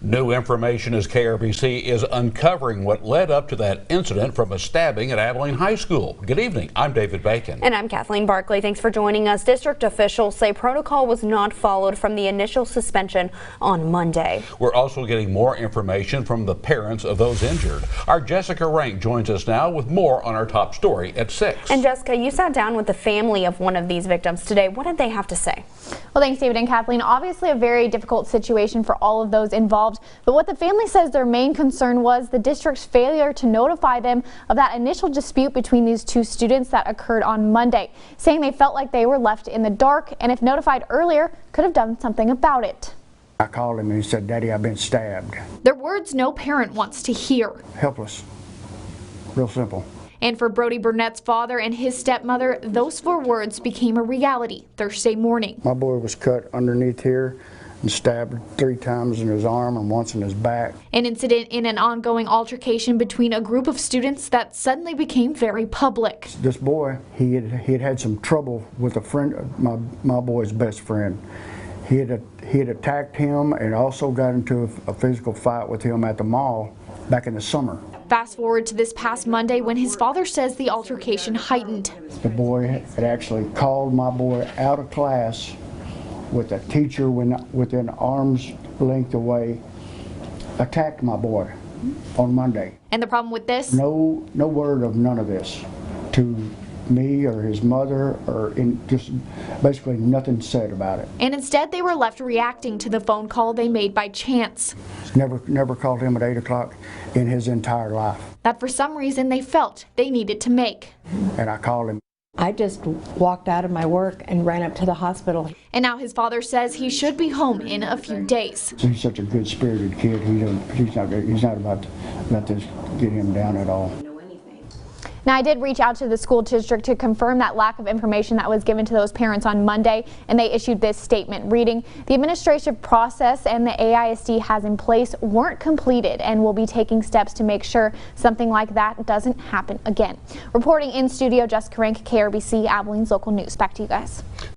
New information as KRBC is uncovering what led up to that incident from a stabbing at Abilene High School. Good evening. I'm David Bacon. And I'm Kathleen Barkley. Thanks for joining us. District officials say protocol was not followed from the initial suspension on Monday. We're also getting more information from the parents of those injured. Our Jessica Rank joins us now with more on our top story at 6. And Jessica, you sat down with the family of one of these victims today. What did they have to say? Well, thanks, David and Kathleen. Obviously a very difficult situation for all of those involved, but what the family says their main concern was the district's failure to notify them of that initial dispute between these two students that occurred on Monday, saying they felt like they were left in the dark and if notified earlier could have done something about it. I called him and he said, "Daddy, I've been stabbed." They're words no parent wants to hear. Helpless. Real simple. And for Brody Burnett's father and his stepmother, those 4 words became a reality Thursday morning. My boy was cut underneath here and stabbed 3 times in his arm and once in his back. An incident in an ongoing altercation between a group of students that suddenly became very public. This boy, he had some trouble with a friend, my boy's best friend. He had attacked him and also got into a physical fight with him at the mall back in the summer. Fast forward to this past Monday when his father says the altercation heightened. The boy had actually called my boy out of class with a teacher within arm's length away, attacked my boy on Monday. And the problem with this? No word of none of this to me or his mother, or just basically nothing said about it. And instead they were left reacting to the phone call they made by chance. Never called him at 8 o'clock in his entire life. That for some reason they felt they needed to make. And I called him. I just walked out of my work and ran up to the hospital. And now his father says he should be home in a few days. He's such a good-spirited kid. He's not about to let this get him down at all. Now, I did reach out to the school district to confirm that lack of information that was given to those parents on Monday, and they issued this statement reading, "The administrative process and the AISD has in place weren't completed and will be taking steps to make sure something like that doesn't happen again." Reporting in studio, Jessica Rank, KRBC, Abilene's local news. Back to you guys.